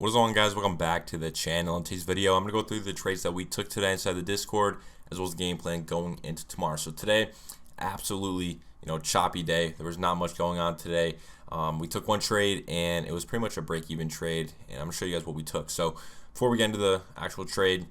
What is going on, guys? Welcome back to the channel. In today's video, I'm going to go through the trades that we took today inside the Discord, as well as the game plan going into tomorrow. So today, absolutely, choppy day. There was not much going on today. We took one trade, and it was pretty much a break-even trade, and I'm going to show you guys what we took. So before we get into the actual trade,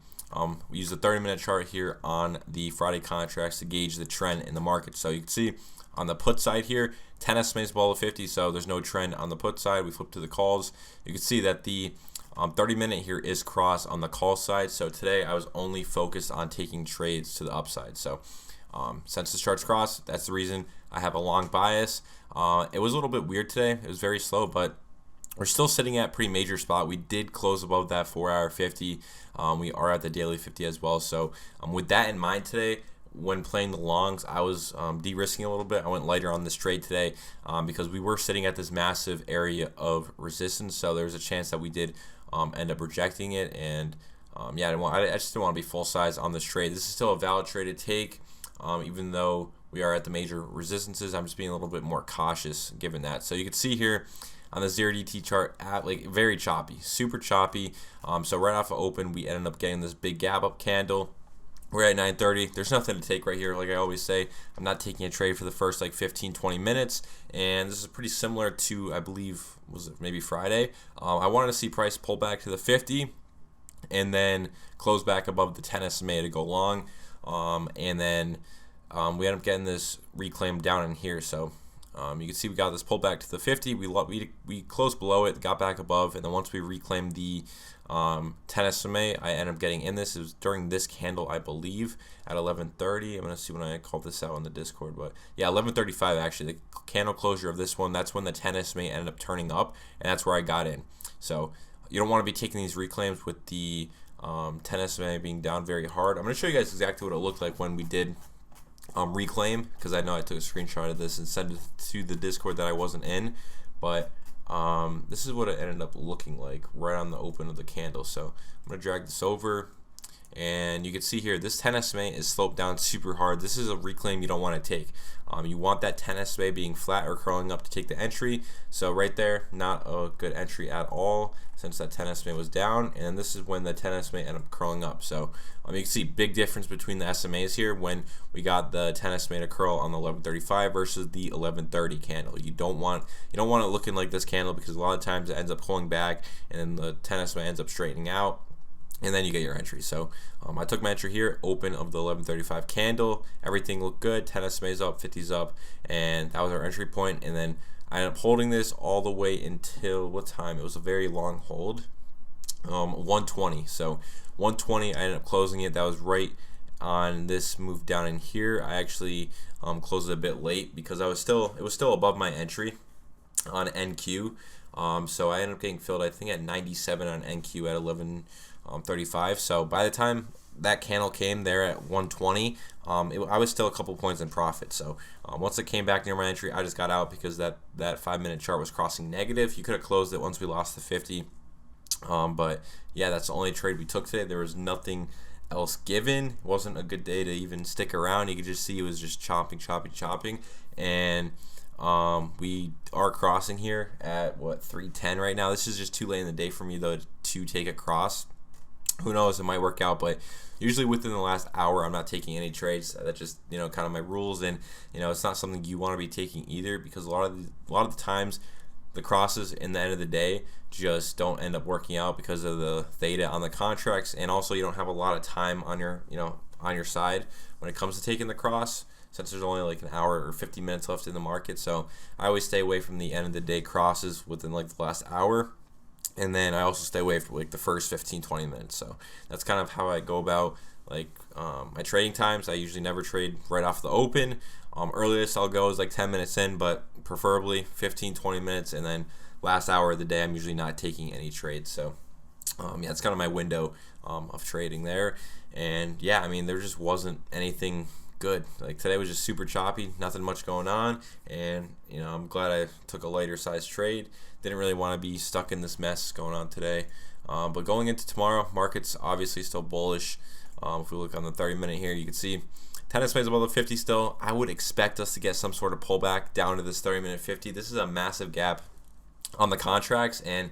we used a 30-minute chart here on the Friday contracts to gauge the trend in the market. So you can see on the put side here, 10 estimates below 50, so there's no trend on the put side. We flip to the calls. You can see that the 30-minute here is cross on the call side. So today I was only focused on taking trades to the upside. So since the chart's cross, that's the reason I have a long bias. It was a little bit weird today. It was very slow, but we're still sitting at a pretty major spot. We did close above that 4-hour 50. We are at the daily 50 as well. So with that in mind today, when playing the longs, I was de-risking a little bit. I went lighter on this trade today because we were sitting at this massive area of resistance. So there was a chance that we did end up rejecting it. And yeah, I just didn't want to be full size on this trade. This is still a valid trade to take, even though we are at the major resistances. I'm just being a little bit more cautious given that. So you can see here on the 0DT chart, very choppy, super choppy. So right off of open, we ended up getting this big gap up candle. We're at 9:30. There's nothing to take right here. Like I always say, I'm not taking a trade for the first 15-20 minutes. And this is pretty similar to, I believe, was it maybe Friday? I wanted to see price pull back to the 50 and then close back above the 10 SMA to go long. And then we end up getting this reclaim down in here. So you can see we got this pull back to the 50. We closed below it, got back above, and then once we reclaimed the 10 SMA, I ended up getting in this. It was during this candle, I believe, at 11:30. I'm gonna see when I called this out on the Discord, but yeah, 11:35 actually. The candle closure of this one, that's when the 10 SMA ended up turning up, and that's where I got in. So you don't want to be taking these reclaims with the 10 SMA being down very hard. I'm gonna show you guys exactly what it looked like when we did reclaim, because I know I took a screenshot of this and sent it to the Discord that I wasn't in, but this is what it ended up looking like right on the open of the candle. So I'm gonna drag this over, and you can see here this 10 SMA is sloped down super hard. This is a reclaim you don't want to take. You want that 10 SMA being flat or curling up to take the entry. So right there, not a good entry at all, since that 10 SMA was down, and this is when the 10 SMA ended up curling up. So you can see big difference between the SMAs here when we got the 10 SMA to curl on the 11:35 versus the 11:30 candle. You don't want it looking like this candle, because a lot of times it ends up pulling back and then the 10 SMA ends up straightening out, and then you get your entry. So I took my entry here, open of the 11:35 candle. Everything looked good. 10 SMA's up, 50's up, and that was our entry point. And then I ended up holding this all the way until what time? It was a very long hold, 120. So 120, I ended up closing it. That was right on this move down in here. I actually closed it a bit late because it was still above my entry on NQ. So I ended up getting filled, I think, at 97 on NQ at 11:35. So by the time that candle came there at 120, I was still a couple points in profit. So once it came back near my entry, I just got out because that 5-minute chart was crossing negative. You could have closed it once we lost the 50. But yeah, that's the only trade we took today. There was nothing else given. It wasn't a good day to even stick around. You could just see it was just chopping, and we are crossing here at 310 right now. This is just too late in the day for me though to take a cross. Who knows, it might work out, but usually within the last hour I'm not taking any trades. That's just kind of my rules, and it's not something you want to be taking either, because a lot of the times the crosses in the end of the day just don't end up working out because of the theta on the contracts, and also you don't have a lot of time on your on your side when it comes to taking the cross, since there's only like an hour or 50 minutes left in the market. So I always stay away from the end of the day crosses within the last hour, and then I also stay away from the first 15-20 minutes. So that's kind of how I go about my trading times. I usually never trade right off the open. Earliest I'll go is 10 minutes in, but preferably 15-20 minutes, and then last hour of the day I'm usually not taking any trades. So yeah, it's kind of my window of trading there. And yeah, I mean, there just wasn't anything good. Today was just super choppy, nothing much going on, and I'm glad I took a lighter size trade. Didn't really want to be stuck in this mess going on today. But going into tomorrow, market's obviously still bullish. If we look on the 30-minute here, you can see 10 SMA's above the 50 still. I would expect us to get some sort of pullback down to this 30-minute 50. This is a massive gap on the contracts, and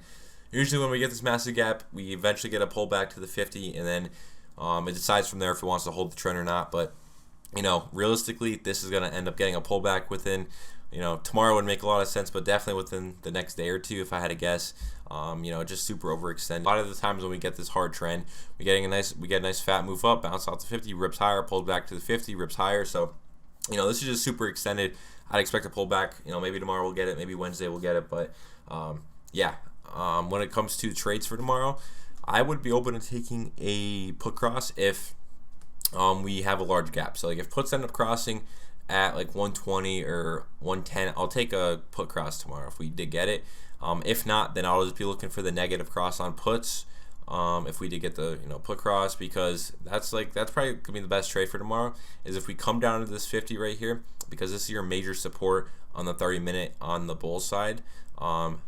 usually when we get this massive gap, we eventually get a pullback to the 50, and then it decides from there if it wants to hold the trend or not. But realistically, this is going to end up getting a pullback within, tomorrow would make a lot of sense, but definitely within the next day or two, if I had to guess. Just super overextended. A lot of the times when we get this hard trend, we get a nice fat move up, bounce off the 50, rips higher, pulls back to the 50, rips higher. So, this is just super extended. I'd expect a pullback. Maybe tomorrow we'll get it, maybe Wednesday we'll get it, but when it comes to trades for tomorrow, I would be open to taking a put cross if we have a large gap. So like if puts end up crossing at like 120 or 110, I'll take a put cross tomorrow if we did get it. If not, then I'll just be looking for the negative cross on puts. If we did get the put cross, because that's probably gonna be the best trade for tomorrow, is if we come down to this 50 right here, because this is your major support on the 30-minute on the bull side,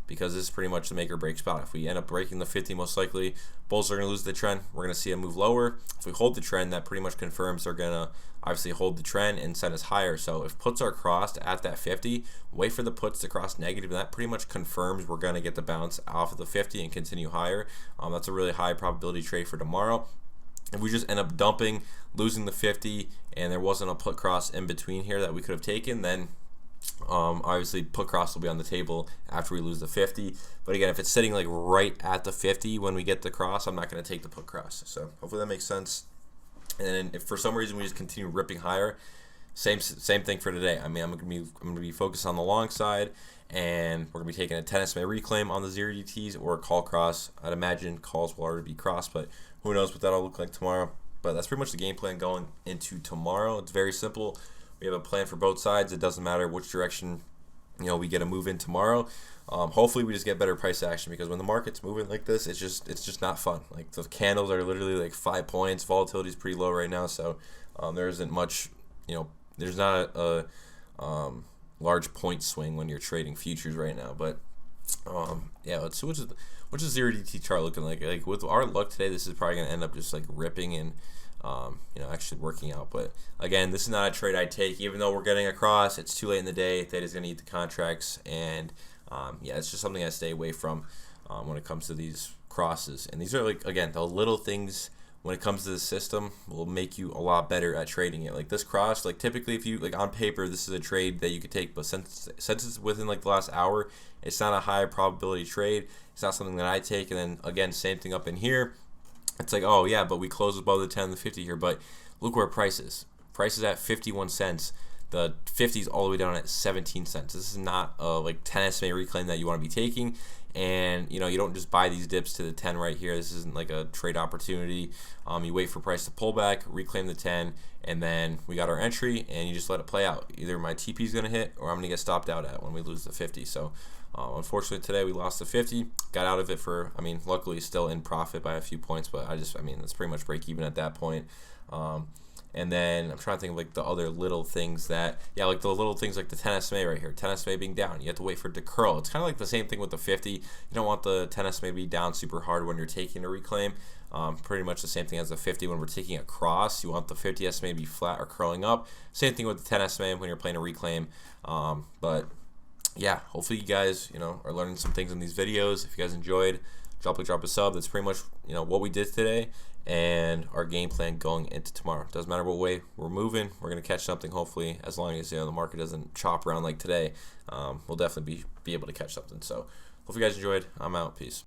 because this is pretty much the make or break spot. If we end up breaking the 50, most likely bulls are going to lose the trend. We're going to see a move lower. If we hold the trend, that pretty much confirms they're going to obviously hold the trend and send us higher. So if puts are crossed at that 50, wait for the puts to cross negative, and that pretty much confirms we're going to get the bounce off of the 50 and continue higher. That's a really high probability trade for tomorrow. If we just end up dumping, losing the 50, and there wasn't a put cross in between here that we could have taken, then obviously put cross will be on the table after we lose the 50. But again, if it's sitting like right at the 50 when we get the cross, I'm not going to take the put cross. So hopefully that makes sense. And then if for some reason we just continue ripping higher, same thing for today. I mean, I'm going to be focused on the long side, and we're going to be taking a 10 SMA reclaim on the 0DTs or a call cross. I'd imagine calls will already be crossed, but who knows what that'll look like tomorrow. But that's pretty much the game plan going into tomorrow. It's very simple. We have a plan for both sides. It doesn't matter which direction we get a move in tomorrow. Hopefully we just get better price action, because when the market's moving like this, it's just not fun. Like the candles are literally like 5 points. Volatility is pretty low right now, so there isn't much. There's not a large point swing when you're trading futures right now. But let's see what's the 0DT chart looking like. Like with our luck today, this is probably gonna end up just like ripping and actually working out. But again, this is not a trade I take, even though we're getting across. It's too late in the day. Theta's gonna eat the contracts, and it's just something I stay away from when it comes to these crosses. And these are like, again, the little things when it comes to the system will make you a lot better at trading it. Like this cross, like typically if you like on paper, this is a trade that you could take, but since it's within like the last hour, it's not a high probability trade. It's not something that I take. And then again, same thing up in here. It's like, oh yeah, but we closed above the 10 and the 50 here. But look where price is. Price is at 51 cents. The 50 is all the way down at 17 cents. This is not a like 10 SMA reclaim that you want to be taking. And you don't just buy these dips to the 10 right here. This isn't like a trade opportunity. You wait for price to pull back, reclaim the 10, and then we got our entry, and you just let it play out. Either my TP is going to hit, or I'm going to get stopped out at when we lose the 50. So unfortunately today we lost the 50, got out of it for, luckily still in profit by a few points, but it's pretty much break even at that point. And then I'm trying to think of like the other little things that, like the little things like the 10 SMA right here, 10 SMA being down. You have to wait for it to curl. It's kind of like the same thing with the 50. You don't want the 10 SMA to be down super hard when you're taking a reclaim. Pretty much the same thing as the 50 when we're taking a cross. You want the 50 SMA to be flat or curling up. Same thing with the 10 SMA when you're playing a reclaim. But yeah, hopefully you guys, are learning some things in these videos. If you guys enjoyed, drop a sub. That's pretty much, what we did today and our game plan going into tomorrow. Doesn't matter what way we're moving, we're going to catch something, hopefully, as long as, the market doesn't chop around like today. We'll definitely be able to catch something. So, hope you guys enjoyed. I'm out. Peace.